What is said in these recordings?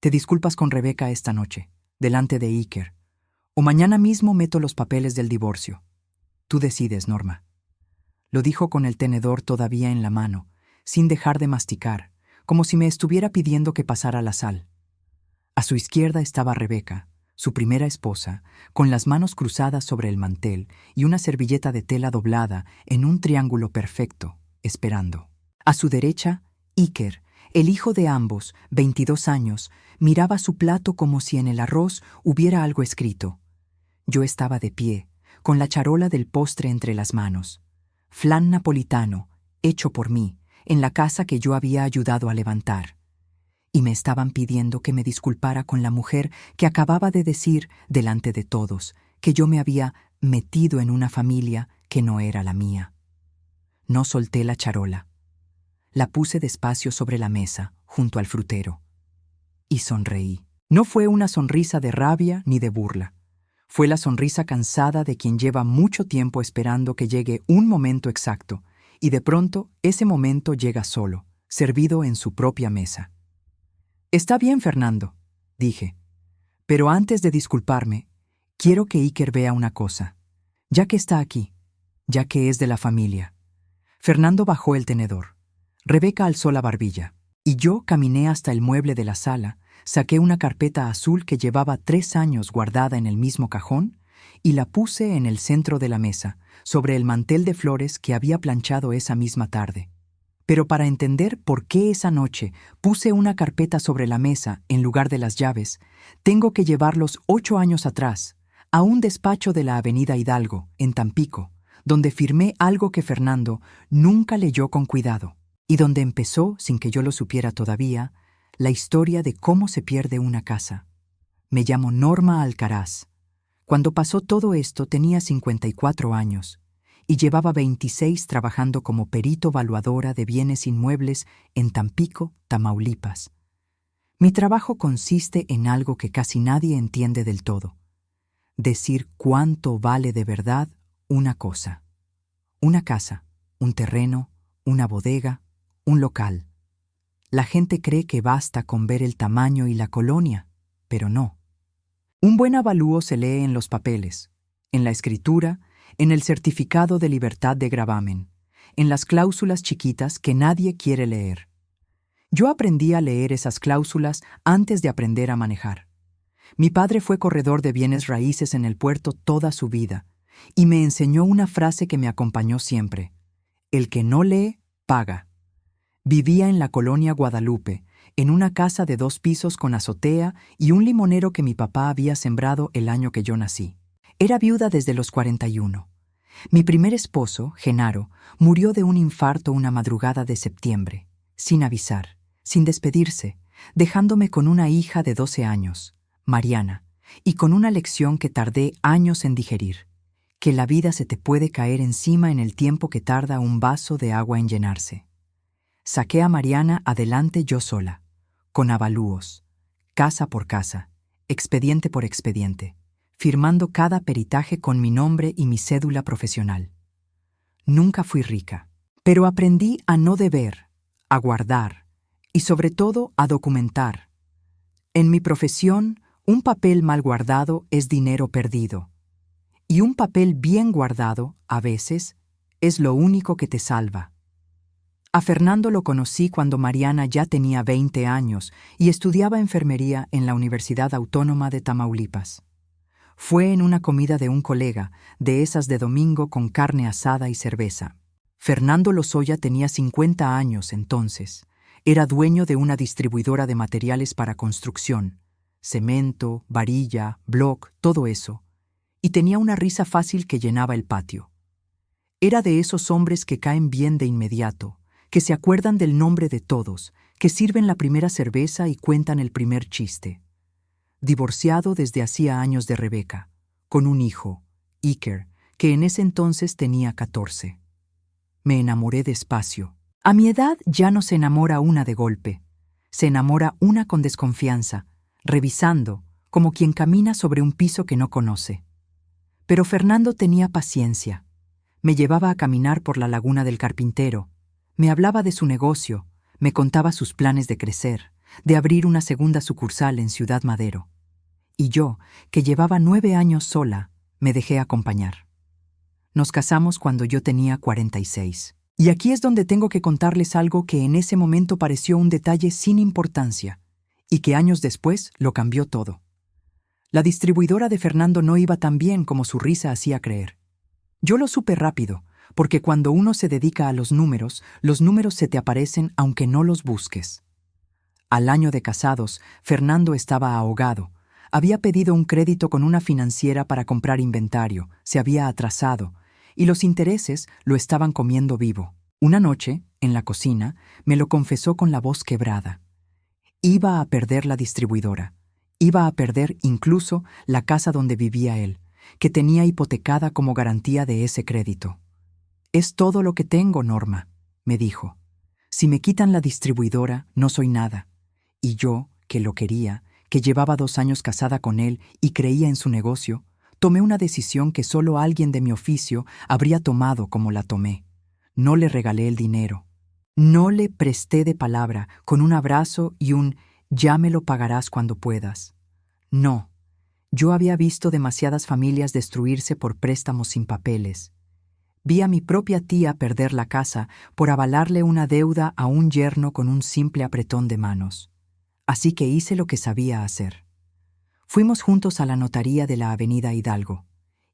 Te disculpas con Rebeca esta noche, delante de Iker, o mañana mismo meto los papeles del divorcio. Tú decides, Norma. Lo dijo con el tenedor todavía en la mano, sin dejar de masticar, como si me estuviera pidiendo que pasara la sal. A su izquierda estaba Rebeca, su primera esposa, con las manos cruzadas sobre el mantel y una servilleta de tela doblada en un triángulo perfecto, esperando. A su derecha, Iker, el hijo de ambos, 22 años, miraba su plato como si en el arroz hubiera algo escrito. Yo estaba de pie, con la charola del postre entre las manos. Flan napolitano, hecho por mí, en la casa que yo había ayudado a levantar. Y me estaban pidiendo que me disculpara con la mujer que acababa de decir, delante de todos, que yo me había metido en una familia que no era la mía. No solté la charola. La puse despacio sobre la mesa, junto al frutero. Y sonreí. No fue una sonrisa de rabia ni de burla. Fue la sonrisa cansada de quien lleva mucho tiempo esperando que llegue un momento exacto, y de pronto ese momento llega solo, servido en su propia mesa. «Está bien, Fernando», dije. «Pero antes de disculparme, quiero que Iker vea una cosa. Ya que está aquí, ya que es de la familia». Fernando bajó el tenedor. Rebeca alzó la barbilla, y yo caminé hasta el mueble de la sala, saqué una carpeta azul que llevaba 3 años guardada en el mismo cajón y la puse en el centro de la mesa, sobre el mantel de flores que había planchado esa misma tarde. Pero para entender por qué esa noche puse una carpeta sobre la mesa en lugar de las llaves, tengo que llevarlos 8 años atrás, a un despacho de la Avenida Hidalgo, en Tampico, donde firmé algo que Fernando nunca leyó con cuidado, y donde empezó, sin que yo lo supiera todavía, la historia de cómo se pierde una casa. Me llamo Norma Alcaraz. Cuando pasó todo esto tenía 54 años y llevaba 26 trabajando como perito valuadora de bienes inmuebles en Tampico, Tamaulipas. Mi trabajo consiste en algo que casi nadie entiende del todo: decir cuánto vale de verdad una cosa. Una casa, un terreno, una bodega, un local. La gente cree que basta con ver el tamaño y la colonia, pero no. Un buen avalúo se lee en los papeles, en la escritura, en el certificado de libertad de gravamen, en las cláusulas chiquitas que nadie quiere leer. Yo aprendí a leer esas cláusulas antes de aprender a manejar. Mi padre fue corredor de bienes raíces en el puerto toda su vida y me enseñó una frase que me acompañó siempre: el que no lee, paga. Vivía en la colonia Guadalupe, en una casa de 2 pisos con azotea y un limonero que mi papá había sembrado el año que yo nací. Era viuda desde los 41. Mi primer esposo, Genaro, murió de un infarto una madrugada de septiembre, sin avisar, sin despedirse, dejándome con una hija de 12 años, Mariana, y con una lección que tardé años en digerir: que la vida se te puede caer encima en el tiempo que tarda un vaso de agua en llenarse. Saqué a Mariana adelante yo sola, con avalúos, casa por casa, expediente por expediente, firmando cada peritaje con mi nombre y mi cédula profesional. Nunca fui rica, pero aprendí a no deber, a guardar y sobre todo a documentar. En mi profesión, un papel mal guardado es dinero perdido, y un papel bien guardado, a veces, es lo único que te salva. A Fernando lo conocí cuando Mariana ya tenía 20 años y estudiaba enfermería en la Universidad Autónoma de Tamaulipas. Fue en una comida de un colega, de esas de domingo con carne asada y cerveza. Fernando Lozoya tenía 50 años entonces. Era dueño de una distribuidora de materiales para construcción, cemento, varilla, bloc, todo eso, y tenía una risa fácil que llenaba el patio. Era de esos hombres que caen bien de inmediato, que se acuerdan del nombre de todos, que sirven la primera cerveza y cuentan el primer chiste. Divorciado desde hacía años de Rebeca, con un hijo, Iker, que en ese entonces tenía 14. Me enamoré despacio. A mi edad ya no se enamora una de golpe. Se enamora una con desconfianza, revisando, como quien camina sobre un piso que no conoce. Pero Fernando tenía paciencia. Me llevaba a caminar por la laguna del carpintero. Me hablaba de su negocio, me contaba sus planes de crecer, de abrir una segunda sucursal en Ciudad Madero. Y yo, que llevaba 9 años sola, me dejé acompañar. Nos casamos cuando yo tenía 46. Y aquí es donde tengo que contarles algo que en ese momento pareció un detalle sin importancia, y que años después lo cambió todo. La distribuidora de Fernando no iba tan bien como su risa hacía creer. Yo lo supe rápido, porque cuando uno se dedica a los números se te aparecen aunque no los busques. Al año de casados, Fernando estaba ahogado. Había pedido un crédito con una financiera para comprar inventario, se había atrasado, y los intereses lo estaban comiendo vivo. Una noche, en la cocina, me lo confesó con la voz quebrada. Iba a perder la distribuidora. Iba a perder incluso la casa donde vivía él, que tenía hipotecada como garantía de ese crédito. «Es todo lo que tengo, Norma», me dijo. «Si me quitan la distribuidora, no soy nada». Y yo, que lo quería, que llevaba 2 años casada con él y creía en su negocio, tomé una decisión que solo alguien de mi oficio habría tomado como la tomé. No le regalé el dinero. No le presté de palabra con un abrazo y un «ya me lo pagarás cuando puedas». No. Yo había visto demasiadas familias destruirse por préstamos sin papeles. Vi a mi propia tía perder la casa por avalarle una deuda a un yerno con un simple apretón de manos. Así que hice lo que sabía hacer. Fuimos juntos a la notaría de la Avenida Hidalgo,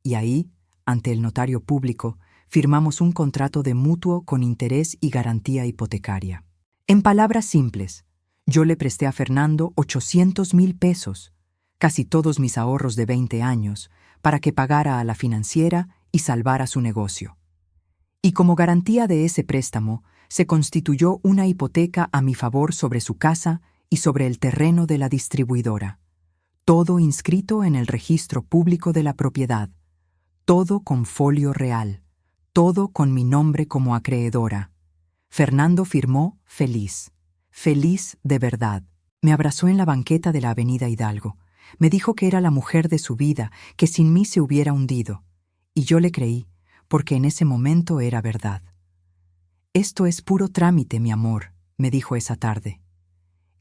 y ahí, ante el notario público, firmamos un contrato de mutuo con interés y garantía hipotecaria. En palabras simples, yo le presté a Fernando 800,000 pesos, casi todos mis ahorros de 20 años, para que pagara a la financiera y salvara su negocio. Y como garantía de ese préstamo, se constituyó una hipoteca a mi favor sobre su casa y sobre el terreno de la distribuidora. Todo inscrito en el registro público de la propiedad, todo con folio real, todo con mi nombre como acreedora. Fernando firmó feliz, feliz de verdad. Me abrazó en la banqueta de la Avenida Hidalgo. Me dijo que era la mujer de su vida, que sin mí se hubiera hundido. Y yo le creí, porque en ese momento era verdad. «Esto es puro trámite, mi amor», me dijo esa tarde.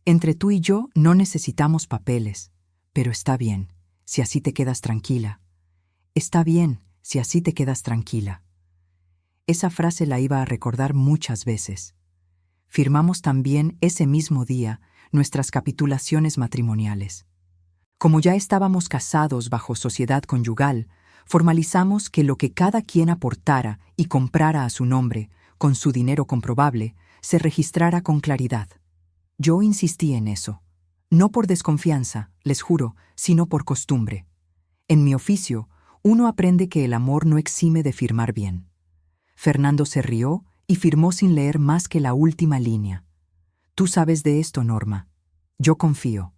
«Entre tú y yo no necesitamos papeles, pero está bien, si así te quedas tranquila. Está bien, si así te quedas tranquila». Esa frase la iba a recordar muchas veces. Firmamos también ese mismo día nuestras capitulaciones matrimoniales. Como ya estábamos casados bajo sociedad conyugal, formalizamos que lo que cada quien aportara y comprara a su nombre, con su dinero comprobable, se registrara con claridad. Yo insistí en eso. No por desconfianza, les juro, sino por costumbre. En mi oficio, uno aprende que el amor no exime de firmar bien. Fernando se rió y firmó sin leer más que la última línea. «Tú sabes de esto, Norma. Yo confío».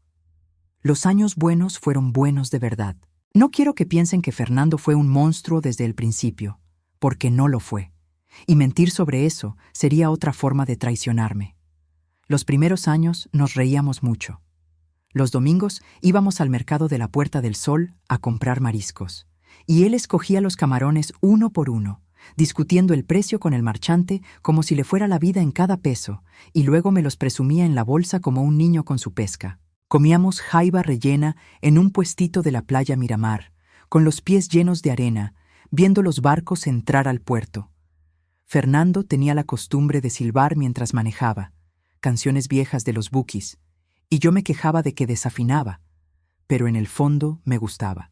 Los años buenos fueron buenos de verdad. No quiero que piensen que Fernando fue un monstruo desde el principio, porque no lo fue. Y mentir sobre eso sería otra forma de traicionarme. Los primeros años nos reíamos mucho. Los domingos íbamos al mercado de la Puerta del Sol a comprar mariscos, y él escogía los camarones uno por uno, discutiendo el precio con el marchante como si le fuera la vida en cada peso, y luego me los presumía en la bolsa como un niño con su pesca. Comíamos jaiba rellena en un puestito de la playa Miramar, con los pies llenos de arena, viendo los barcos entrar al puerto. Fernando tenía la costumbre de silbar mientras manejaba, canciones viejas de los Bukis, y yo me quejaba de que desafinaba, pero en el fondo me gustaba.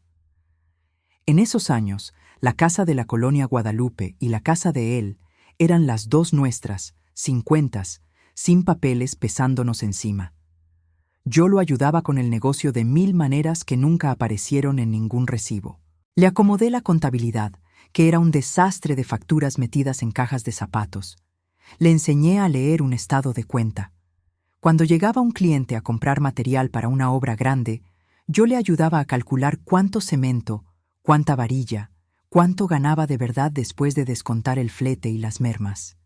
En esos años, la casa de la colonia Guadalupe y la casa de él eran las dos nuestras, sin cuentas, sin papeles pesándonos encima. Yo lo ayudaba con el negocio de 1000 maneras que nunca aparecieron en ningún recibo. Le acomodé la contabilidad, que era un desastre de facturas metidas en cajas de zapatos. Le enseñé a leer un estado de cuenta. Cuando llegaba un cliente a comprar material para una obra grande, yo le ayudaba a calcular cuánto cemento, cuánta varilla, cuánto ganaba de verdad después de descontar el flete y las mermas.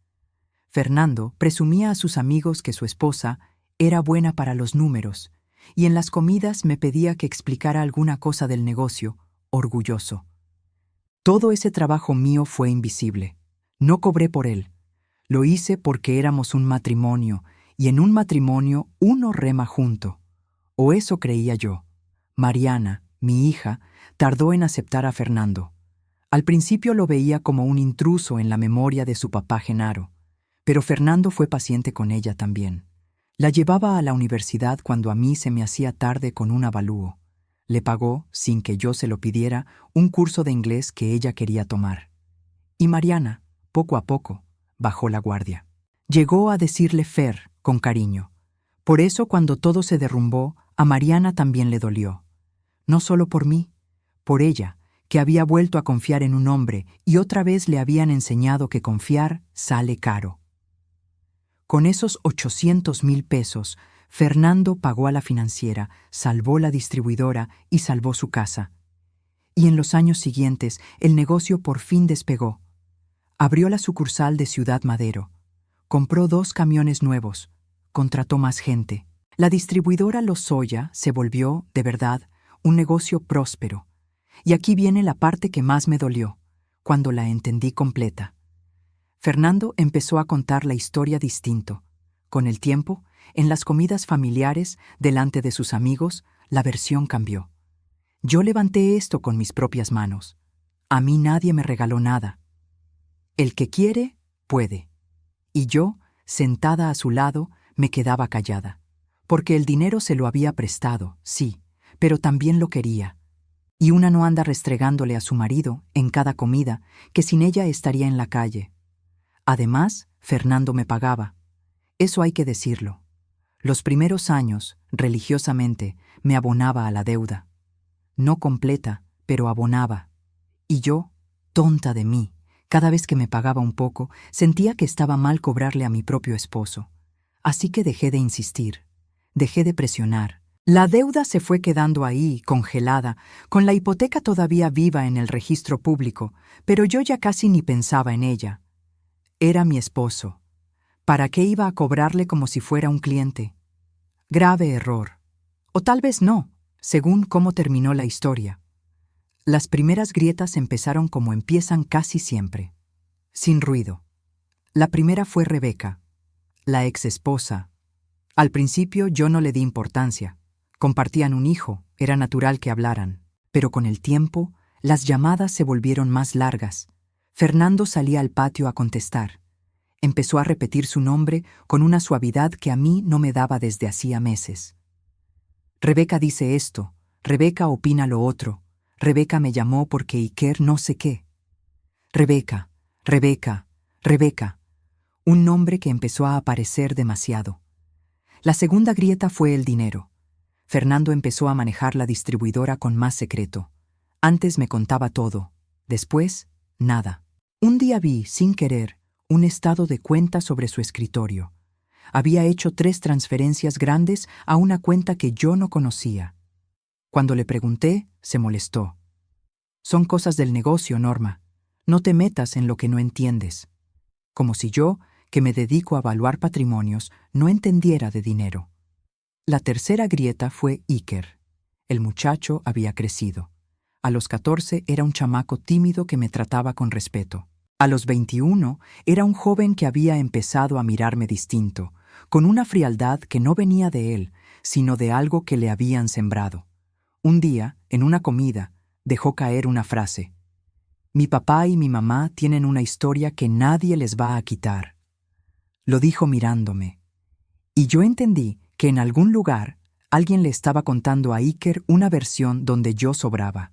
Fernando presumía a sus amigos que su esposa era buena para los números, y en las comidas me pedía que explicara alguna cosa del negocio, orgulloso. Todo ese trabajo mío fue invisible. No cobré por él. Lo hice porque éramos un matrimonio y en un matrimonio uno rema junto. O eso creía yo. Mariana, mi hija, tardó en aceptar a Fernando. Al principio lo veía como un intruso en la memoria de su papá Genaro, pero Fernando fue paciente con ella también. La llevaba a la universidad cuando a mí se me hacía tarde con un avalúo. Le pagó, sin que yo se lo pidiera, un curso de inglés que ella quería tomar. Y Mariana, poco a poco, bajó la guardia. Llegó a decirle Fer, con cariño. Por eso, cuando todo se derrumbó, a Mariana también le dolió. No solo por mí, por ella, que había vuelto a confiar en un hombre y otra vez le habían enseñado que confiar sale caro. Con esos 800,000 pesos, Fernando pagó a la financiera, salvó la distribuidora y salvó su casa. Y en los años siguientes, el negocio por fin despegó. Abrió la sucursal de Ciudad Madero. Compró 2 camiones nuevos. Contrató más gente. La distribuidora Lozoya se volvió, de verdad, un negocio próspero. Y aquí viene la parte que más me dolió, cuando la entendí completa. Fernando empezó a contar la historia distinto. Con el tiempo, en las comidas familiares, delante de sus amigos, la versión cambió. Yo levanté esto con mis propias manos. A mí nadie me regaló nada. El que quiere, puede. Y yo, sentada a su lado, me quedaba callada. Porque el dinero se lo había prestado, sí, pero también lo quería. Y una no anda restregándole a su marido, en cada comida, que sin ella estaría en la calle. Además, Fernando me pagaba. Eso hay que decirlo. Los primeros años, religiosamente, me abonaba a la deuda. No completa, pero abonaba. Y yo, tonta de mí, cada vez que me pagaba un poco, sentía que estaba mal cobrarle a mi propio esposo. Así que dejé de insistir, dejé de presionar. La deuda se fue quedando ahí, congelada, con la hipoteca todavía viva en el registro público, pero yo ya casi ni pensaba en ella. Era mi esposo. ¿Para qué iba a cobrarle como si fuera un cliente? Grave error. O tal vez no, según cómo terminó la historia. Las primeras grietas empezaron como empiezan casi siempre, sin ruido. La primera fue Rebeca, la exesposa. Al principio yo no le di importancia. Compartían un hijo, era natural que hablaran. Pero con el tiempo, las llamadas se volvieron más largas. Fernando salía al patio a contestar. Empezó a repetir su nombre con una suavidad que a mí no me daba desde hacía meses. Rebeca dice esto, Rebeca opina lo otro, Rebeca me llamó porque Iker no sé qué. Rebeca, Rebeca, Rebeca. Un nombre que empezó a aparecer demasiado. La segunda grieta fue el dinero. Fernando empezó a manejar la distribuidora con más secreto. Antes me contaba todo, después, nada. Un día vi, sin querer, un estado de cuenta sobre su escritorio. Había hecho 3 transferencias grandes a una cuenta que yo no conocía. Cuando le pregunté, se molestó. Son cosas del negocio, Norma. No te metas en lo que no entiendes. Como si yo, que me dedico a evaluar patrimonios, no entendiera de dinero. La tercera grieta fue Iker. El muchacho había crecido. A los 14 era un chamaco tímido que me trataba con respeto. A los 21 era un joven que había empezado a mirarme distinto, con una frialdad que no venía de él, sino de algo que le habían sembrado. Un día, en una comida, dejó caer una frase. Mi papá y mi mamá tienen una historia que nadie les va a quitar. Lo dijo mirándome. Y yo entendí que en algún lugar alguien le estaba contando a Iker una versión donde yo sobraba.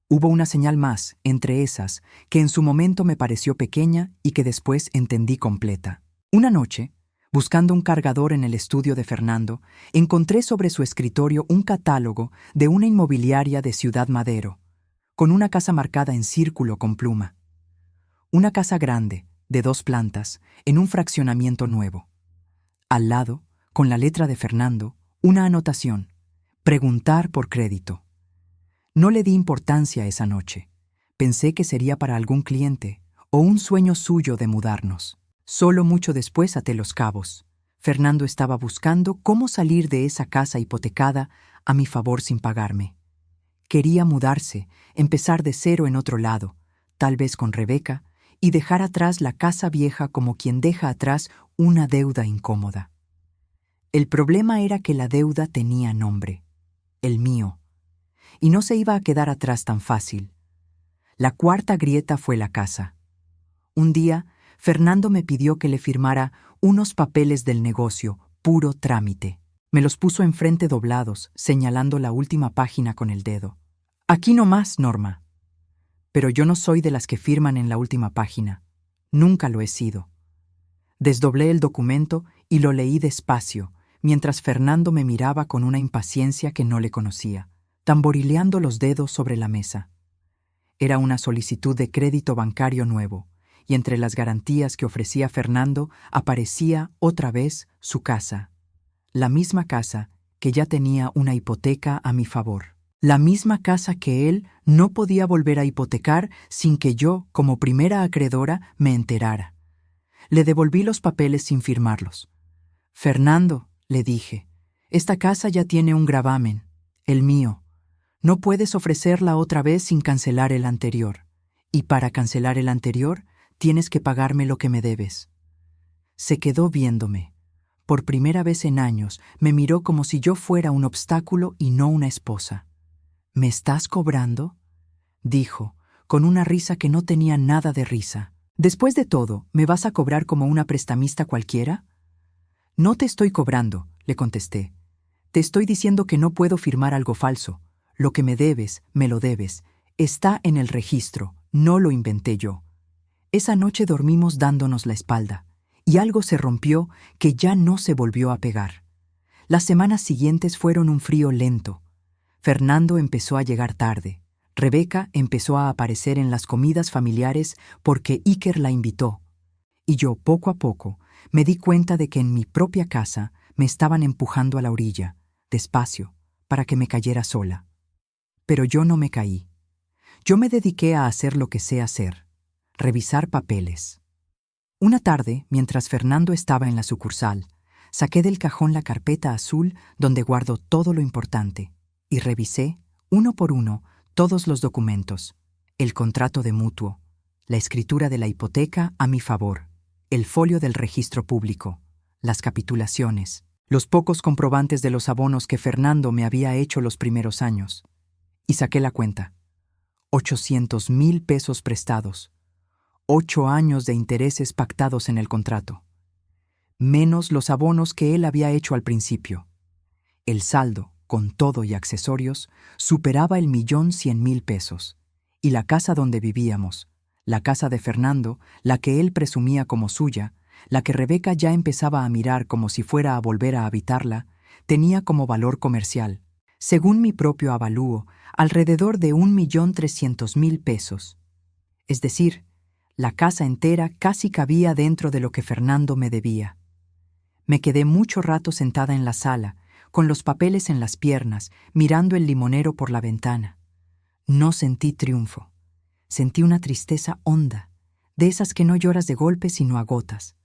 Hubo una señal más, entre esas, que en su momento me pareció pequeña y que después entendí completa. Una noche, buscando un cargador en el estudio de Fernando, encontré sobre su escritorio un catálogo de una inmobiliaria de Ciudad Madero, con una casa marcada en círculo con pluma. Una casa grande, de 2 plantas, en un fraccionamiento nuevo. Al lado, con la letra de Fernando, una anotación: preguntar por crédito. No le di importancia esa noche. Pensé que sería para algún cliente o un sueño suyo de mudarnos. Solo mucho después até los cabos. Fernando estaba buscando cómo salir de esa casa hipotecada a mi favor sin pagarme. Quería mudarse, empezar de cero en otro lado, tal vez con Rebeca, y dejar atrás la casa vieja como quien deja atrás una deuda incómoda. El problema era que la deuda tenía nombre, el mío, y no se iba a quedar atrás tan fácil. La cuarta grieta fue la casa. Un día, Fernando me pidió que le firmara unos papeles del negocio, puro trámite. Me los puso enfrente doblados, señalando la última página con el dedo. Aquí no más, Norma. Pero yo no soy de las que firman en la última página. Nunca lo he sido. Desdoblé el documento y lo leí despacio, mientras Fernando me miraba con una impaciencia que no le conocía, tamborileando los dedos sobre la mesa. Era una solicitud de crédito bancario nuevo, y entre las garantías que ofrecía Fernando aparecía otra vez su casa. La misma casa que ya tenía una hipoteca a mi favor. La misma casa que él no podía volver a hipotecar sin que yo, como primera acreedora, me enterara. Le devolví los papeles sin firmarlos. Fernando, le dije, esta casa ya tiene un gravamen, el mío. No puedes ofrecerla otra vez sin cancelar el anterior. Y para cancelar el anterior, tienes que pagarme lo que me debes. Se quedó viéndome. Por primera vez en años, me miró como si yo fuera un obstáculo y no una esposa. ¿Me estás cobrando?, dijo, con una risa que no tenía nada de risa. Después de todo, ¿me vas a cobrar como una prestamista cualquiera? No te estoy cobrando, le contesté. Te estoy diciendo que no puedo firmar algo falso. Lo que me debes, me lo debes. Está en el registro, no lo inventé yo. Esa noche dormimos dándonos la espalda, y algo se rompió que ya no se volvió a pegar. Las semanas siguientes fueron un frío lento. Fernando empezó a llegar tarde. Rebeca empezó a aparecer en las comidas familiares porque Iker la invitó. Y yo, poco a poco, me di cuenta de que en mi propia casa me estaban empujando a la orilla, despacio, para que me cayera sola. Pero yo no me caí. Yo me dediqué a hacer lo que sé hacer, revisar papeles. Una tarde, mientras Fernando estaba en la sucursal, saqué del cajón la carpeta azul donde guardo todo lo importante y revisé, uno por uno, todos los documentos, el contrato de mutuo, la escritura de la hipoteca a mi favor, el folio del registro público, las capitulaciones, los pocos comprobantes de los abonos que Fernando me había hecho los primeros años. Y saqué la cuenta. 800,000 pesos prestados. 8 años de intereses pactados en el contrato. Menos los abonos que él había hecho al principio. El saldo, con todo y accesorios, superaba el 1,100,000 pesos. Y la casa donde vivíamos, la casa de Fernando, la que él presumía como suya, la que Rebeca ya empezaba a mirar como si fuera a volver a habitarla, tenía como valor comercial, según mi propio avalúo, alrededor de 1,300,000 pesos. Es decir, la casa entera casi cabía dentro de lo que Fernando me debía. Me quedé mucho rato sentada en la sala, con los papeles en las piernas, mirando el limonero por la ventana. No sentí triunfo. Sentí una tristeza honda, de esas que no lloras de golpe sino a gotas,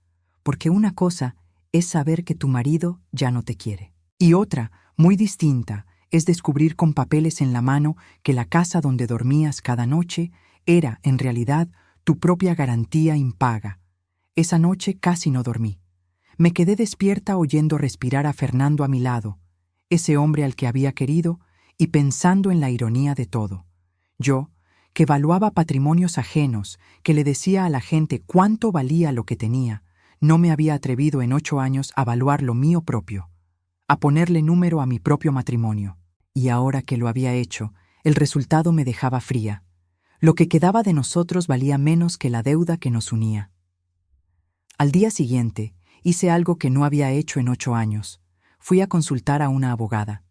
porque una cosa es saber que tu marido ya no te quiere. Y otra, muy distinta, es descubrir con papeles en la mano que la casa donde dormías cada noche era, en realidad, tu propia garantía impaga. Esa noche casi no dormí. Me quedé despierta oyendo respirar a Fernando a mi lado, ese hombre al que había querido, y pensando en la ironía de todo. Yo, que evaluaba patrimonios ajenos, que le decía a la gente cuánto valía lo que tenía, no me había atrevido en 8 años a evaluar lo mío propio, a ponerle número a mi propio matrimonio. Y ahora que lo había hecho, el resultado me dejaba fría. Lo que quedaba de nosotros valía menos que la deuda que nos unía. Al día siguiente, hice algo que no había hecho en 8 años. Fui a consultar a una abogada.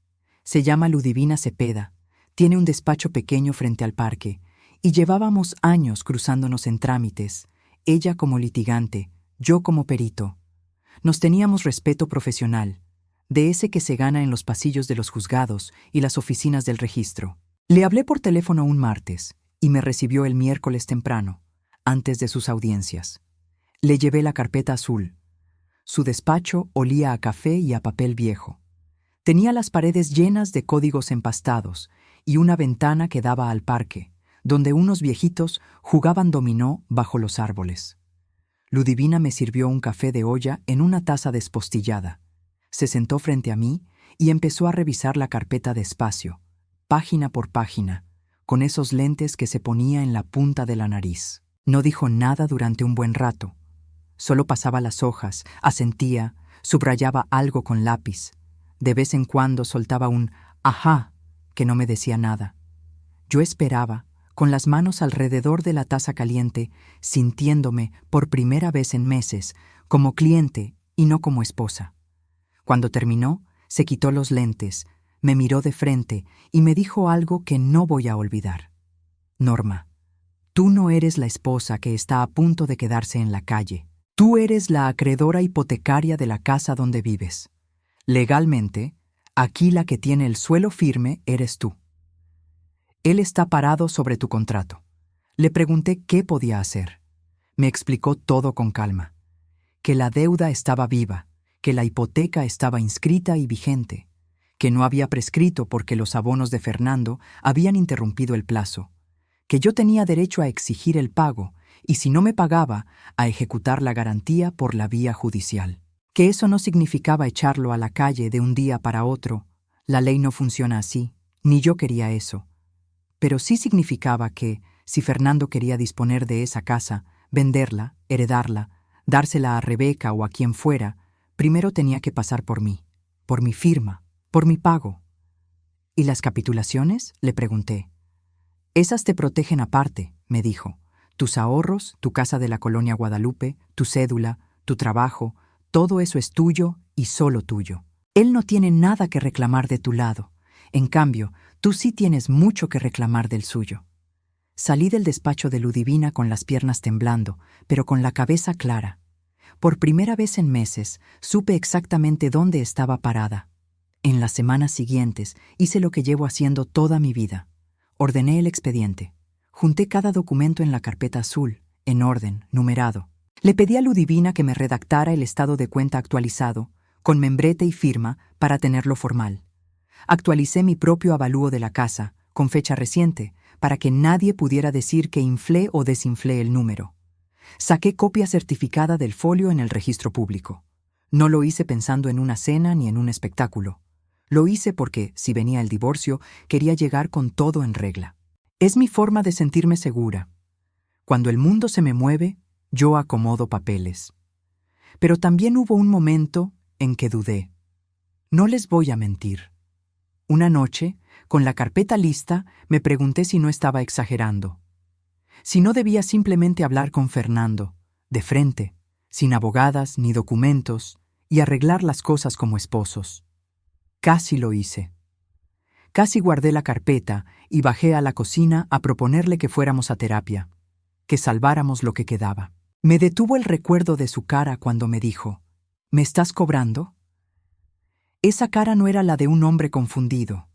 Se llama Ludivina Cepeda. Tiene un despacho pequeño frente al parque, y llevábamos años cruzándonos en trámites, ella como litigante, yo como perito. Nos teníamos respeto profesional, de ese que se gana en los pasillos de los juzgados y las oficinas del registro. Le hablé por teléfono un martes, y me recibió el miércoles temprano, antes de sus audiencias. Le llevé la carpeta azul. Su despacho olía a café y a papel viejo. Tenía las paredes llenas de códigos empastados y una ventana que daba al parque, donde unos viejitos jugaban dominó bajo los árboles. Ludivina me sirvió un café de olla en una taza despostillada. Se sentó frente a mí y empezó a revisar la carpeta despacio, página por página, con esos lentes que se ponía en la punta de la nariz. No dijo nada durante un buen rato. Solo pasaba las hojas, asentía, subrayaba algo con lápiz. De vez en cuando soltaba un «ajá», que no me decía nada. Yo esperaba, con las manos alrededor de la taza caliente, sintiéndome, por primera vez en meses, como cliente y no como esposa. Cuando terminó, se quitó los lentes, me miró de frente y me dijo algo que no voy a olvidar. «Norma, tú no eres la esposa que está a punto de quedarse en la calle. Tú eres la acreedora hipotecaria de la casa donde vives. Legalmente, aquí la que tiene el suelo firme eres tú. Él está parado sobre tu contrato». Le pregunté qué podía hacer. Me explicó todo con calma. Que la deuda estaba viva, que la hipoteca estaba inscrita y vigente, que no había prescrito porque los abonos de Fernando habían interrumpido el plazo, que yo tenía derecho a exigir el pago y, si no me pagaba, a ejecutar la garantía por la vía judicial. Que eso no significaba echarlo a la calle de un día para otro. La ley no funciona así, ni yo quería eso. Pero sí significaba que, si Fernando quería disponer de esa casa, venderla, heredarla, dársela a Rebeca o a quien fuera, primero tenía que pasar por mí, por mi firma, por mi pago. ¿Y las capitulaciones?, le pregunté. Esas te protegen aparte, me dijo. Tus ahorros, tu casa de la colonia Guadalupe, tu cédula, tu trabajo, todo eso es tuyo y solo tuyo. Él no tiene nada que reclamar de tu lado. En cambio, tú sí tienes mucho que reclamar del suyo. Salí del despacho de Ludivina con las piernas temblando, pero con la cabeza clara. Por primera vez en meses, supe exactamente dónde estaba parada. En las semanas siguientes, hice lo que llevo haciendo toda mi vida. Ordené el expediente. Junté cada documento en la carpeta azul, en orden, numerado. Le pedí a Ludivina que me redactara el estado de cuenta actualizado, con membrete y firma, para tenerlo formal. Actualicé mi propio avalúo de la casa, con fecha reciente, para que nadie pudiera decir que inflé o desinflé el número. Saqué copia certificada del folio en el registro público. No lo hice pensando en una cena ni en un espectáculo. Lo hice porque, si venía el divorcio, quería llegar con todo en regla. Es mi forma de sentirme segura. Cuando el mundo se me mueve, yo acomodo papeles. Pero también hubo un momento en que dudé. No les voy a mentir. Una noche, con la carpeta lista, me pregunté si no estaba exagerando. Si no debía simplemente hablar con Fernando, de frente, sin abogadas ni documentos, y arreglar las cosas como esposos. Casi lo hice. Casi guardé la carpeta y bajé a la cocina a proponerle que fuéramos a terapia, que salváramos lo que quedaba. Me detuvo el recuerdo de su cara cuando me dijo, ¿me estás cobrando? Esa cara no era la de un hombre confundido.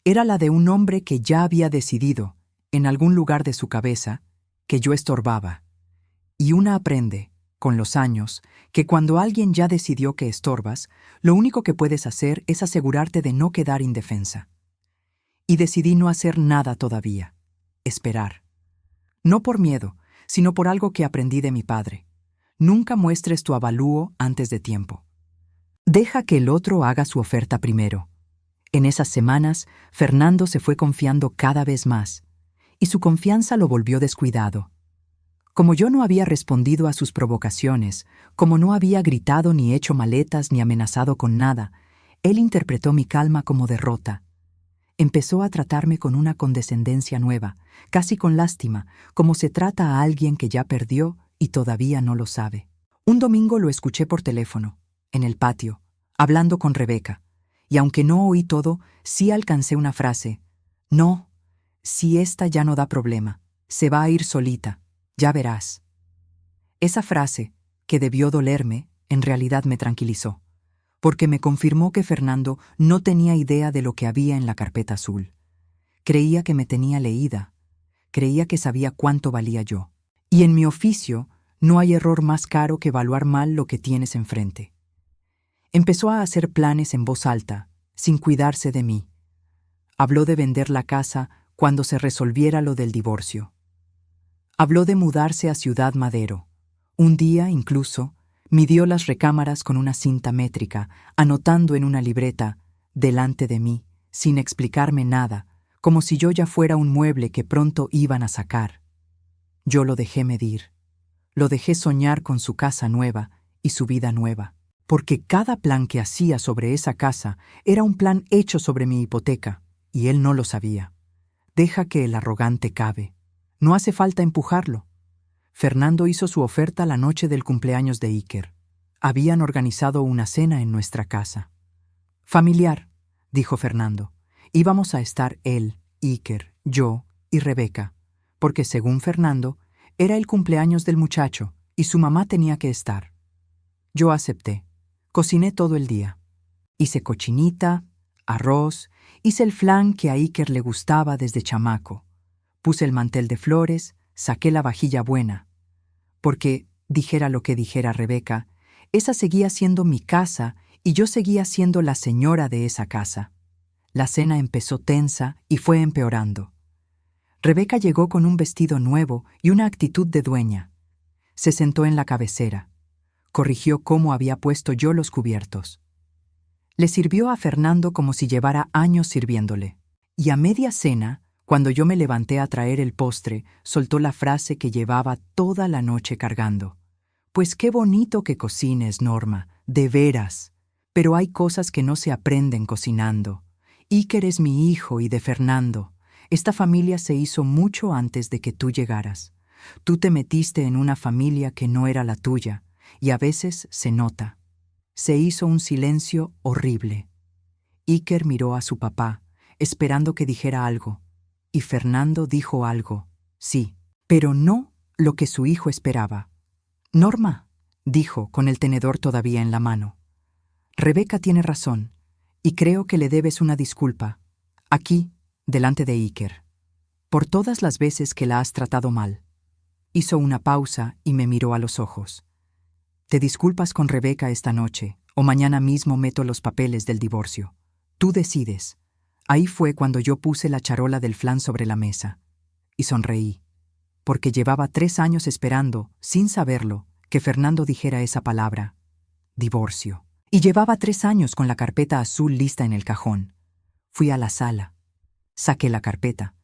Era la de un hombre que ya había decidido, en algún lugar de su cabeza, que yo estorbaba. Y una aprende, con los años, que cuando alguien ya decidió que estorbas, lo único que puedes hacer es asegurarte de no quedar indefensa. Y decidí no hacer nada todavía. Esperar. No por miedo, sino por algo que aprendí de mi padre. Nunca muestres tu avalúo antes de tiempo. Deja que el otro haga su oferta primero. En esas semanas, Fernando se fue confiando cada vez más, y su confianza lo volvió descuidado. Como yo no había respondido a sus provocaciones, como no había gritado ni hecho maletas ni amenazado con nada, él interpretó mi calma como derrota. Empezó a tratarme con una condescendencia nueva, casi con lástima, como se trata a alguien que ya perdió y todavía no lo sabe. Un domingo lo escuché por teléfono, en el patio, hablando con Rebeca, y aunque no oí todo, sí alcancé una frase. No, si esta ya no da problema, se va a ir solita, ya verás. Esa frase, que debió dolerme, en realidad me tranquilizó, porque me confirmó que Fernando no tenía idea de lo que había en la carpeta azul. Creía que me tenía leída, creía que sabía cuánto valía yo. Y en mi oficio no hay error más caro que evaluar mal lo que tienes enfrente. Empezó a hacer planes en voz alta, sin cuidarse de mí. Habló de vender la casa cuando se resolviera lo del divorcio. Habló de mudarse a Ciudad Madero. Un día, incluso, Midió las recámaras con una cinta métrica, anotando en una libreta, delante de mí, sin explicarme nada, como si yo ya fuera un mueble que pronto iban a sacar. Yo lo dejé medir. Lo dejé soñar con su casa nueva y su vida nueva, porque cada plan que hacía sobre esa casa era un plan hecho sobre mi hipoteca, y él no lo sabía. Deja que el arrogante cabe. No hace falta empujarlo. Fernando hizo su oferta la noche del cumpleaños de Iker. Habían organizado una cena en nuestra casa. Familiar, dijo Fernando. Íbamos a estar él, Iker, yo y Rebeca, porque según Fernando, era el cumpleaños del muchacho y su mamá tenía que estar. Yo acepté. Cociné todo el día. Hice cochinita, arroz, hice el flan que a Iker le gustaba desde chamaco. Puse el mantel de flores, saqué la vajilla buena. Porque, dijera lo que dijera Rebeca, esa seguía siendo mi casa y yo seguía siendo la señora de esa casa. La cena empezó tensa y fue empeorando. Rebeca llegó con un vestido nuevo y una actitud de dueña. Se sentó en la cabecera. Corrigió cómo había puesto yo los cubiertos. Le sirvió a Fernando como si llevara años sirviéndole. Y a media cena, cuando yo me levanté a traer el postre, soltó la frase que llevaba toda la noche cargando. Pues qué bonito que cocines, Norma, de veras. Pero hay cosas que no se aprenden cocinando. Iker es mi hijo y de Fernando. Esta familia se hizo mucho antes de que tú llegaras. Tú te metiste en una familia que no era la tuya, y a veces se nota. Se hizo un silencio horrible. Iker miró a su papá, esperando que dijera algo, y Fernando dijo algo, sí, pero no lo que su hijo esperaba. Norma, dijo con el tenedor todavía en la mano. Rebeca tiene razón, y creo que le debes una disculpa, aquí, delante de Iker, por todas las veces que la has tratado mal. Hizo una pausa y me miró a los ojos. Te disculpas con Rebeca esta noche, o mañana mismo meto los papeles del divorcio. Tú decides. Ahí fue cuando yo puse la charola del flan sobre la mesa. Y sonreí, porque llevaba 3 años esperando, sin saberlo, que Fernando dijera esa palabra, divorcio. Y llevaba 3 años con la carpeta azul lista en el cajón. Fui a la sala, saqué la carpeta,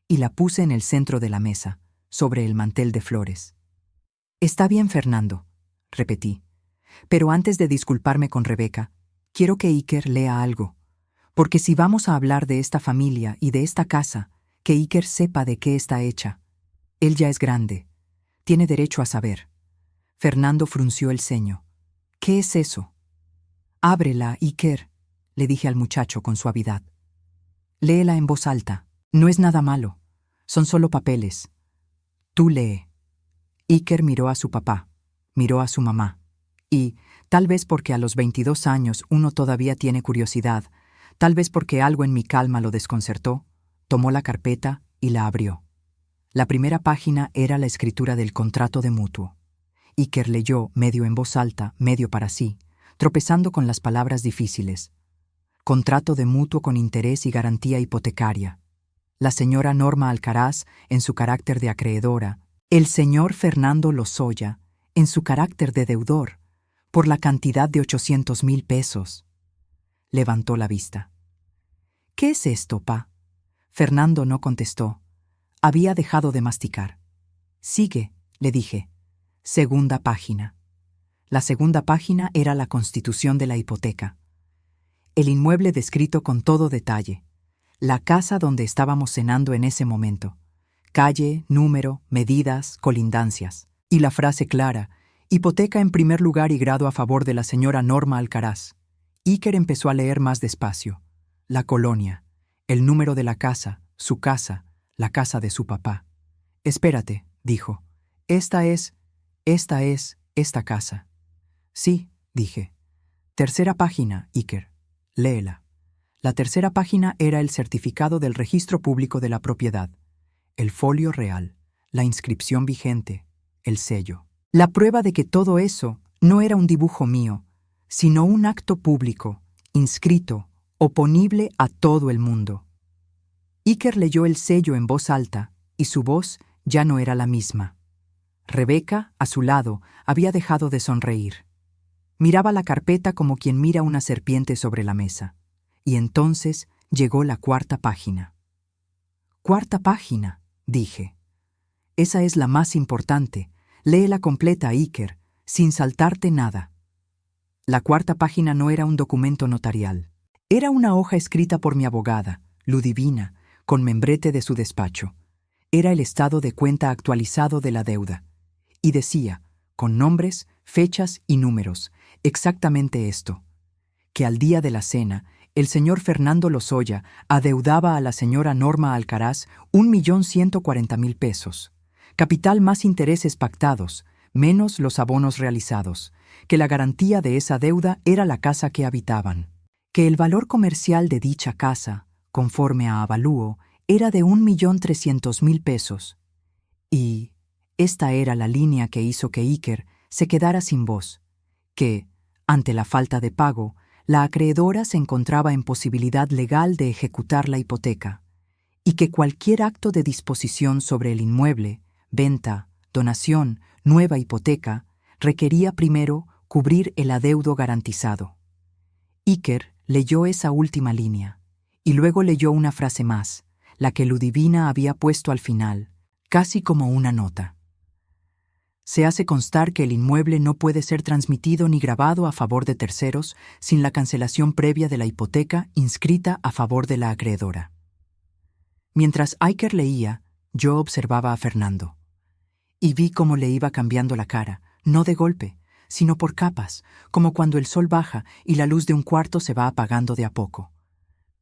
y la puse en el centro de la mesa, sobre el mantel de flores. Está bien, Fernando, repetí. Pero antes de disculparme con Rebeca, quiero que Iker lea algo. Porque si vamos a hablar de esta familia y de esta casa, que Iker sepa de qué está hecha. Él ya es grande. Tiene derecho a saber. Fernando frunció el ceño. ¿Qué es eso? Ábrela, Iker, le dije al muchacho con suavidad. Léela en voz alta. No es nada malo. Son solo papeles. Tú lee. Iker miró a su papá, miró a su mamá. Y, tal vez porque a los 22 años uno todavía tiene curiosidad, tal vez porque algo en mi calma lo desconcertó, tomó la carpeta y la abrió. La primera página era la escritura del contrato de mutuo. Iker leyó, medio en voz alta, medio para sí, tropezando con las palabras difíciles. Contrato de mutuo con interés y garantía hipotecaria. La señora Norma Alcaraz, en su carácter de acreedora, el señor Fernando Lozoya, en su carácter de deudor, por la cantidad de 800,000 pesos. Levantó la vista. ¿Qué es esto, pa? Fernando no contestó. Había dejado de masticar. Sigue, le dije. Segunda página. La segunda página era la constitución de la hipoteca. El inmueble descrito con todo detalle. La casa donde estábamos cenando en ese momento. Calle, número, medidas, colindancias. Y la frase clara: hipoteca en primer lugar y grado a favor de la señora Norma Alcaraz. Iker empezó a leer más despacio. La colonia, el número de la casa, su casa, la casa de su papá. Espérate, dijo. Esta casa. Sí, dije. Tercera página, Iker. Léela. La tercera página era el certificado del registro público de la propiedad, el folio real, la inscripción vigente, el sello. La prueba de que todo eso no era un dibujo mío, sino un acto público, inscrito, oponible a todo el mundo. Iker leyó el sello en voz alta y su voz ya no era la misma. Rebeca, a su lado, había dejado de sonreír. Miraba la carpeta como quien mira una serpiente sobre la mesa. Y entonces llegó la cuarta página. «Cuarta página», dije. «Esa es la más importante. Léela completa, Iker, sin saltarte nada». La cuarta página no era un documento notarial. Era una hoja escrita por mi abogada, Ludivina, con membrete de su despacho. Era el estado de cuenta actualizado de la deuda. Y decía, con nombres, fechas y números, exactamente esto: que al día de la cena, el señor Fernando Lozoya adeudaba a la señora Norma Alcaraz 1.140.000 pesos, capital más intereses pactados, menos los abonos realizados, que la garantía de esa deuda era la casa que habitaban, que el valor comercial de dicha casa, conforme a avalúo, era de 1.300.000 pesos. Y esta era la línea que hizo que Iker se quedara sin voz, que, ante la falta de pago, la acreedora se encontraba en posibilidad legal de ejecutar la hipoteca, y que cualquier acto de disposición sobre el inmueble, venta, donación, nueva hipoteca, requería primero cubrir el adeudo garantizado. Iker leyó esa última línea, y luego leyó una frase más, la que Ludivina había puesto al final, casi como una nota. Se hace constar que el inmueble no puede ser transmitido ni grabado a favor de terceros sin la cancelación previa de la hipoteca inscrita a favor de la acreedora. Mientras Iker leía, yo observaba a Fernando. Y vi cómo le iba cambiando la cara, no de golpe, sino por capas, como cuando el sol baja y la luz de un cuarto se va apagando de a poco.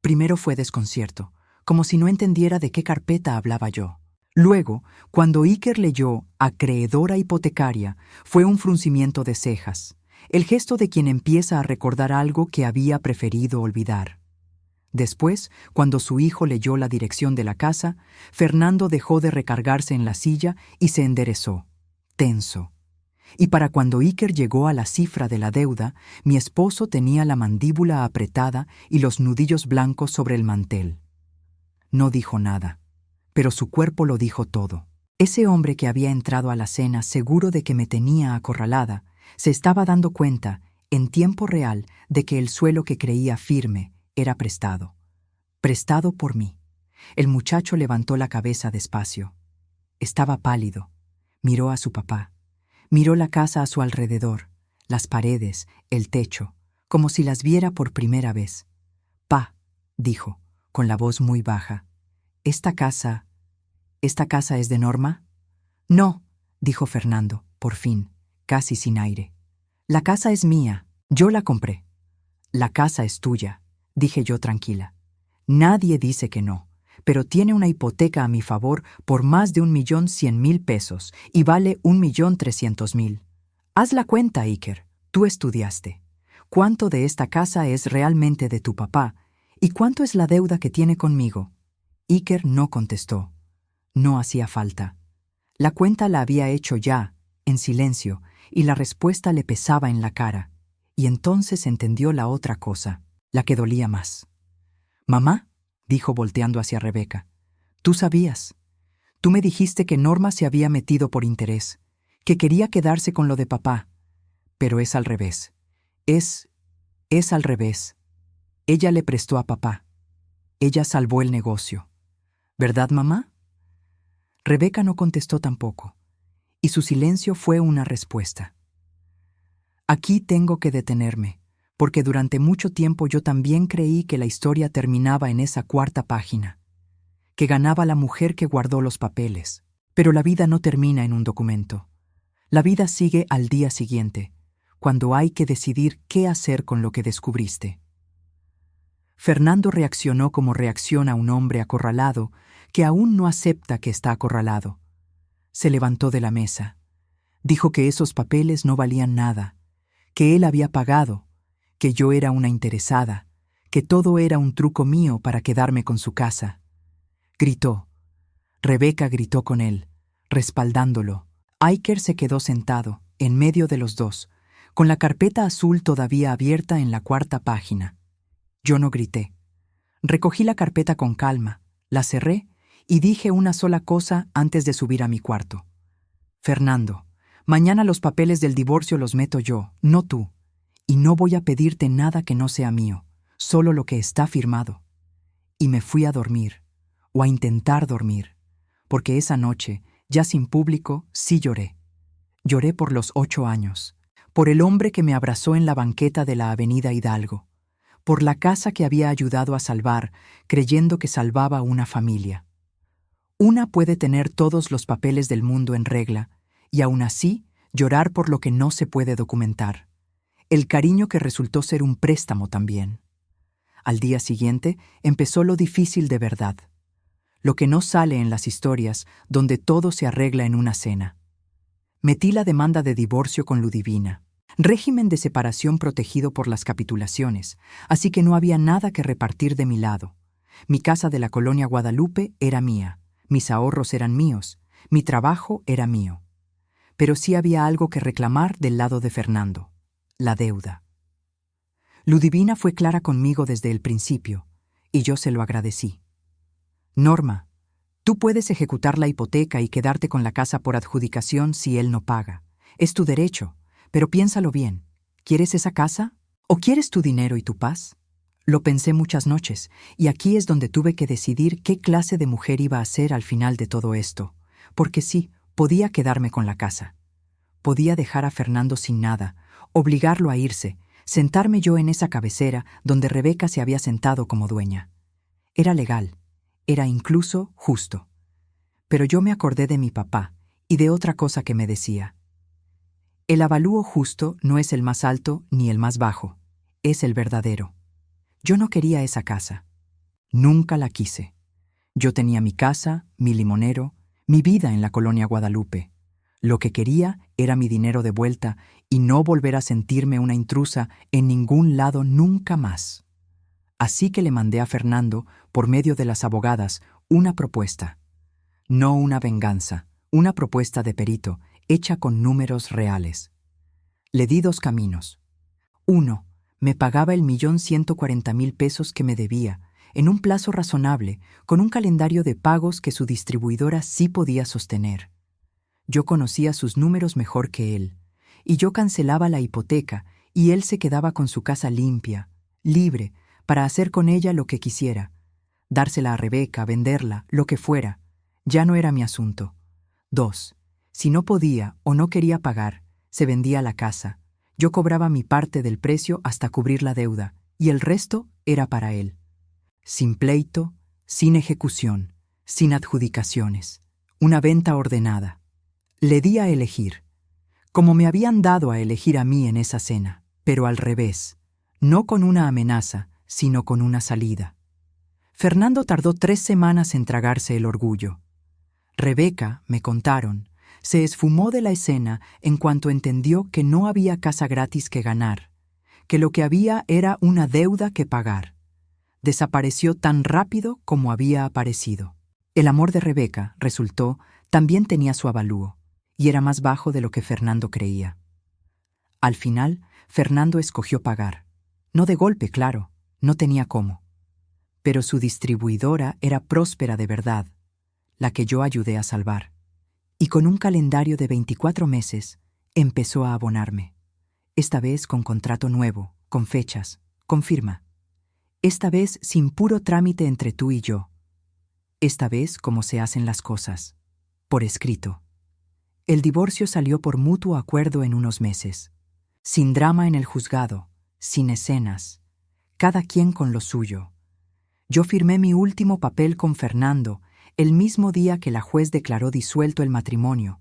Primero fue desconcierto, como si no entendiera de qué carpeta hablaba yo. Luego, cuando Iker leyó acreedora hipotecaria, fue un fruncimiento de cejas, el gesto de quien empieza a recordar algo que había preferido olvidar. Después, cuando su hijo leyó la dirección de la casa, Fernando dejó de recargarse en la silla y se enderezó, tenso. Y para cuando Iker llegó a la cifra de la deuda, mi esposo tenía la mandíbula apretada y los nudillos blancos sobre el mantel. No dijo nada, pero su cuerpo lo dijo todo. Ese hombre que había entrado a la cena seguro de que me tenía acorralada, se estaba dando cuenta, en tiempo real, de que el suelo que creía firme era prestado. Prestado por mí. El muchacho levantó la cabeza despacio. Estaba pálido. Miró a su papá. Miró la casa a su alrededor, las paredes, el techo, como si las viera por primera vez. «Pa», dijo, con la voz muy baja, ¿Esta casa es de Norma?» «No», dijo Fernando, por fin, casi sin aire. «La casa es mía, yo la compré». «La casa es tuya», dije yo tranquila. «Nadie dice que no, pero tiene una hipoteca a mi favor por más de 1.100.000 pesos y vale 1.300.000. Haz la cuenta, Iker, tú estudiaste. ¿Cuánto de esta casa es realmente de tu papá y cuánto es la deuda que tiene conmigo?» Iker no contestó. No hacía falta. La cuenta la había hecho ya, en silencio, y la respuesta le pesaba en la cara. Y entonces entendió la otra cosa, la que dolía más. «Mamá», dijo volteando hacia Rebeca, «tú sabías. Tú me dijiste que Norma se había metido por interés, que quería quedarse con lo de papá. Pero es al revés. Es al revés. Ella le prestó a papá. Ella salvó el negocio. ¿Verdad, mamá?» Rebeca no contestó tampoco, y su silencio fue una respuesta. Aquí tengo que detenerme, porque durante mucho tiempo yo también creí que la historia terminaba en esa cuarta página, que ganaba la mujer que guardó los papeles. Pero la vida no termina en un documento. La vida sigue al día siguiente, cuando hay que decidir qué hacer con lo que descubriste. Fernando reaccionó como reacciona un hombre acorralado que aún no acepta que está acorralado. Se levantó de la mesa. Dijo que esos papeles no valían nada, que él había pagado, que yo era una interesada, que todo era un truco mío para quedarme con su casa. Gritó. Rebeca gritó con él, respaldándolo. Iker se quedó sentado, en medio de los dos, con la carpeta azul todavía abierta en la cuarta página. Yo no grité. Recogí la carpeta con calma, la cerré y dije una sola cosa antes de subir a mi cuarto. Fernando, mañana los papeles del divorcio los meto yo, no tú. Y no voy a pedirte nada que no sea mío, solo lo que está firmado. Y me fui a dormir, o a intentar dormir, porque esa noche, ya sin público, sí lloré. Lloré por los 8 años, por el hombre que me abrazó en la banqueta de la avenida Hidalgo, por la casa que había ayudado a salvar, creyendo que salvaba una familia. Una puede tener todos los papeles del mundo en regla, y aún así llorar por lo que no se puede documentar. El cariño que resultó ser un préstamo también. Al día siguiente empezó lo difícil de verdad. Lo que no sale en las historias, donde todo se arregla en una cena. Metí la demanda de divorcio con Ludivina. Régimen de separación protegido por las capitulaciones, así que no había nada que repartir de mi lado. Mi casa de la colonia Guadalupe era mía, mis ahorros eran míos, mi trabajo era mío. Pero sí había algo que reclamar del lado de Fernando: la deuda. Ludivina fue clara conmigo desde el principio, y yo se lo agradecí. Norma, tú puedes ejecutar la hipoteca y quedarte con la casa por adjudicación si él no paga. Es tu derecho, pero piénsalo bien. ¿Quieres esa casa? ¿O quieres tu dinero y tu paz? Lo pensé muchas noches, y aquí es donde tuve que decidir qué clase de mujer iba a ser al final de todo esto, porque sí, podía quedarme con la casa. Podía dejar a Fernando sin nada, obligarlo a irse, sentarme yo en esa cabecera donde Rebeca se había sentado como dueña. Era legal, era incluso justo. Pero yo me acordé de mi papá y de otra cosa que me decía. El avalúo justo no es el más alto ni el más bajo, es el verdadero. Yo no quería esa casa. Nunca la quise. Yo tenía mi casa, mi limonero, mi vida en la colonia Guadalupe. Lo que quería era mi dinero de vuelta y no volver a sentirme una intrusa en ningún lado nunca más. Así que le mandé a Fernando, por medio de las abogadas, una propuesta. No una venganza, una propuesta de perito, hecha con números reales. Le di 2 caminos. 1. Me pagaba el 1.140.000 pesos que me debía, en un plazo razonable, con un calendario de pagos que su distribuidora sí podía sostener. Yo conocía sus números mejor que él, y yo cancelaba la hipoteca, y él se quedaba con su casa limpia, libre, para hacer con ella lo que quisiera. Dársela a Rebeca, venderla, lo que fuera. Ya no era mi asunto. 2. Si no podía o no quería pagar, se vendía la casa. Yo cobraba mi parte del precio hasta cubrir la deuda, y el resto era para él. Sin pleito, sin ejecución, sin adjudicaciones. Una venta ordenada. Le di a elegir, como me habían dado a elegir a mí en esa cena, pero al revés, no con una amenaza, sino con una salida. Fernando tardó 3 semanas en tragarse el orgullo. Rebeca, me contaron, se esfumó de la escena en cuanto entendió que no había casa gratis que ganar, que lo que había era una deuda que pagar. Desapareció tan rápido como había aparecido. El amor de Rebeca, resultó, también tenía su avalúo, y era más bajo de lo que Fernando creía. Al final, Fernando escogió pagar. No de golpe, claro, no tenía cómo. Pero su distribuidora era próspera de verdad, la que yo ayudé a salvar. Y con un calendario de 24 meses, empezó a abonarme. Esta vez con contrato nuevo, con fechas, con firma. Esta vez sin puro trámite entre tú y yo. Esta vez como se hacen las cosas, por escrito. El divorcio salió por mutuo acuerdo en unos meses. Sin drama en el juzgado, sin escenas, cada quien con lo suyo. Yo firmé mi último papel con Fernando el mismo día que la juez declaró disuelto el matrimonio,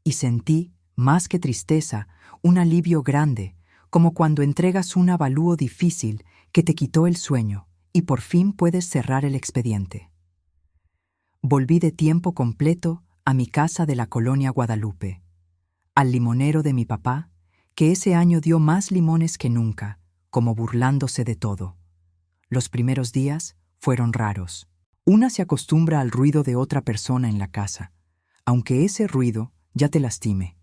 y sentí, más que tristeza, un alivio grande, como cuando entregas un avalúo difícil que te quitó el sueño y por fin puedes cerrar el expediente. Volví de tiempo completo a mi casa de la colonia Guadalupe, al limonero de mi papá, que ese año dio más limones que nunca, como burlándose de todo. Los primeros días fueron raros. Una se acostumbra al ruido de otra persona en la casa, aunque ese ruido ya te lastime.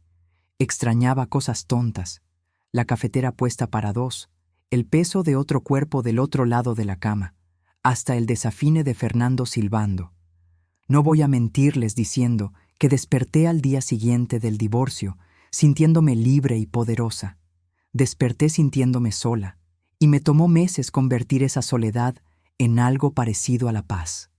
Extrañaba cosas tontas, la cafetera puesta para 2, el peso de otro cuerpo del otro lado de la cama, hasta el desafine de Fernando silbando. No voy a mentirles diciendo que desperté al día siguiente del divorcio, sintiéndome libre y poderosa. Desperté sintiéndome sola, y me tomó meses convertir esa soledad en algo parecido a la paz.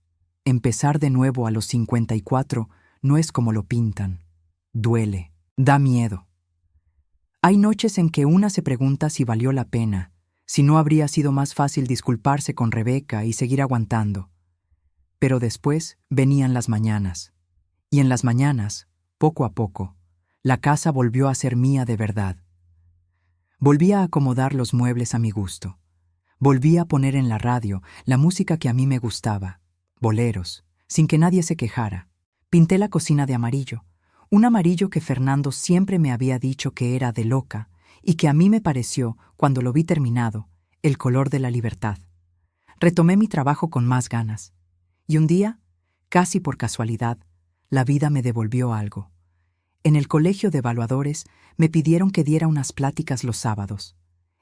Empezar de nuevo a los 54 no es como lo pintan. Duele, da miedo. Hay noches en que una se pregunta si valió la pena, si no habría sido más fácil disculparse con Rebeca y seguir aguantando. Pero después venían las mañanas. Y en las mañanas, poco a poco, la casa volvió a ser mía de verdad. Volví a acomodar los muebles a mi gusto. Volví a poner en la radio la música que a mí me gustaba, boleros, sin que nadie se quejara. Pinté la cocina de amarillo, un amarillo que Fernando siempre me había dicho que era de loca y que a mí me pareció, cuando lo vi terminado, el color de la libertad. Retomé mi trabajo con más ganas. Y un día, casi por casualidad, la vida me devolvió algo. En el colegio de evaluadores me pidieron que diera unas pláticas los sábados.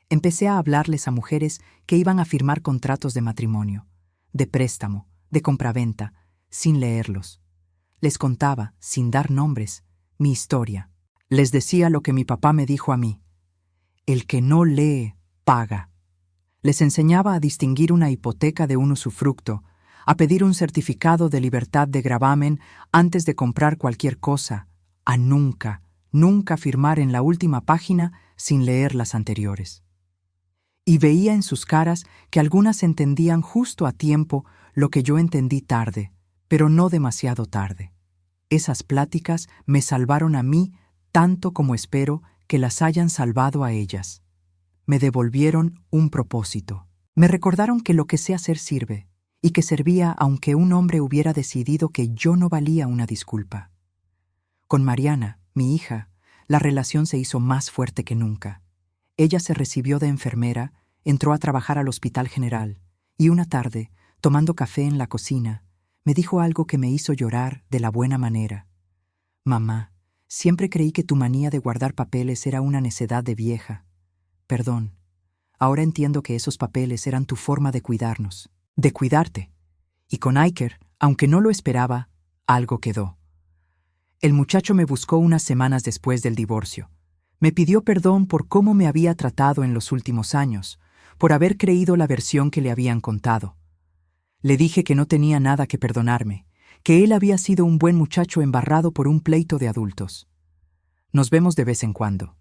Empecé a hablarles a mujeres que iban a firmar contratos de matrimonio, de préstamo, de compraventa, sin leerlos. Les contaba, sin dar nombres, mi historia. Les decía lo que mi papá me dijo a mí. El que no lee, paga. Les enseñaba a distinguir una hipoteca de un usufructo, a pedir un certificado de libertad de gravamen antes de comprar cualquier cosa, a nunca, nunca firmar en la última página sin leer las anteriores. Y veía en sus caras que algunas entendían justo a tiempo lo que yo entendí tarde, pero no demasiado tarde. Esas pláticas me salvaron a mí tanto como espero que las hayan salvado a ellas. Me devolvieron un propósito. Me recordaron que lo que sé hacer sirve, y que servía aunque un hombre hubiera decidido que yo no valía una disculpa. Con Mariana, mi hija, la relación se hizo más fuerte que nunca. Ella se recibió de enfermera, entró a trabajar al Hospital General, y una tarde, tomando café en la cocina, me dijo algo que me hizo llorar de la buena manera. Mamá, siempre creí que tu manía de guardar papeles era una necedad de vieja. Perdón, ahora entiendo que esos papeles eran tu forma de cuidarnos, de cuidarte. Y con Iker, aunque no lo esperaba, algo quedó. El muchacho me buscó unas semanas después del divorcio. Me pidió perdón por cómo me había tratado en los últimos años, por haber creído la versión que le habían contado. Le dije que no tenía nada que perdonarme, que él había sido un buen muchacho embarrado por un pleito de adultos. Nos vemos de vez en cuando.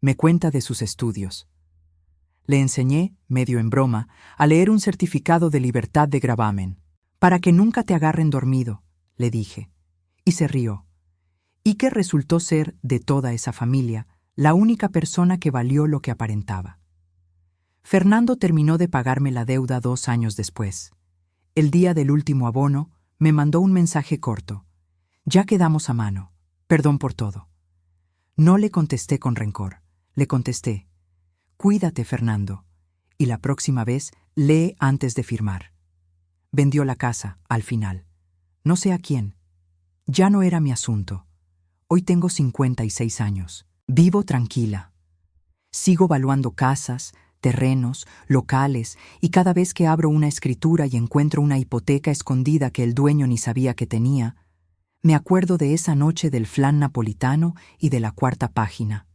Me cuenta de sus estudios. Le enseñé, medio en broma, a leer un certificado de libertad de gravamen. Para que nunca te agarren dormido, le dije. Y se rió. Iker resultó ser, de toda esa familia, la única persona que valió lo que aparentaba. Fernando terminó de pagarme la deuda 2 años después. El día del último abono, me mandó un mensaje corto. Ya quedamos a mano. Perdón por todo. No le contesté con rencor. Le contesté. Cuídate, Fernando. Y la próxima vez, lee antes de firmar. Vendió la casa, al final. No sé a quién. Ya no era mi asunto. Hoy tengo 56 años. Vivo tranquila. Sigo valuando casas, terrenos, locales, y cada vez que abro una escritura y encuentro una hipoteca escondida que el dueño ni sabía que tenía, me acuerdo de esa noche del flan napolitano y de la 4ª página.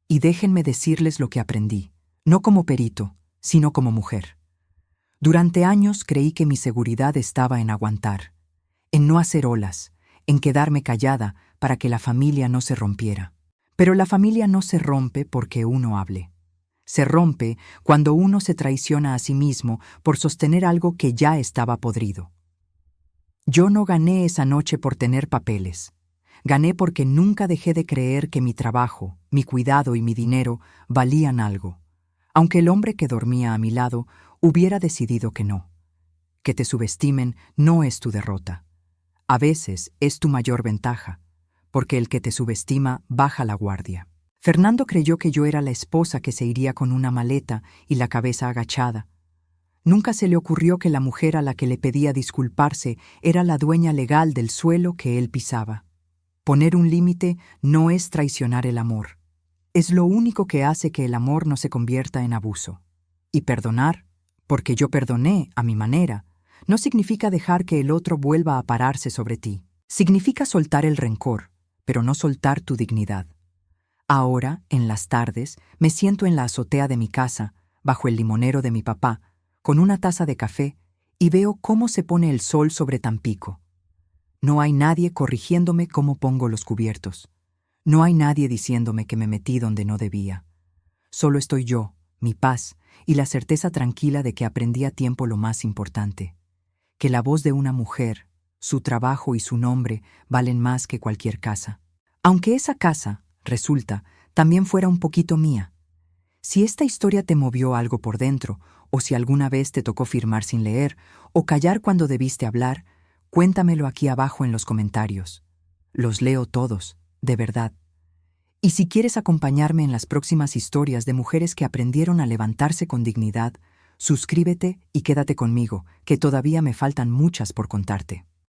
Y déjenme decirles lo que aprendí, no como perito, sino como mujer. Durante años creí que mi seguridad estaba en aguantar, en no hacer olas, en quedarme callada para que la familia no se rompiera. Pero la familia no se rompe porque uno hable. Se rompe cuando uno se traiciona a sí mismo por sostener algo que ya estaba podrido. Yo no gané esa noche por tener papeles. Gané porque nunca dejé de creer que mi trabajo, mi cuidado y mi dinero valían algo, aunque el hombre que dormía a mi lado hubiera decidido que no. Que te subestimen no es tu derrota. A veces es tu mayor ventaja, porque el que te subestima baja la guardia. Fernando creyó que yo era la esposa que se iría con una maleta y la cabeza agachada. Nunca se le ocurrió que la mujer a la que le pedía disculparse era la dueña legal del suelo que él pisaba. Poner un límite no es traicionar el amor. Es lo único que hace que el amor no se convierta en abuso. Y perdonar, porque yo perdoné a mi manera, no significa dejar que el otro vuelva a pararse sobre ti. Significa soltar el rencor, pero no soltar tu dignidad. Ahora, en las tardes, me siento en la azotea de mi casa, bajo el limonero de mi papá, con una taza de café, y veo cómo se pone el sol sobre Tampico. No hay nadie corrigiéndome cómo pongo los cubiertos. No hay nadie diciéndome que me metí donde no debía. Solo estoy yo, mi paz, y la certeza tranquila de que aprendí a tiempo lo más importante, que la voz de una mujer, su trabajo y su nombre valen más que cualquier casa. Aunque esa casa, resulta, también fuera un poquito mía. Si esta historia te movió algo por dentro, o si alguna vez te tocó firmar sin leer, o callar cuando debiste hablar, cuéntamelo aquí abajo en los comentarios. Los leo todos, de verdad. Y si quieres acompañarme en las próximas historias de mujeres que aprendieron a levantarse con dignidad, suscríbete y quédate conmigo, que todavía me faltan muchas por contarte.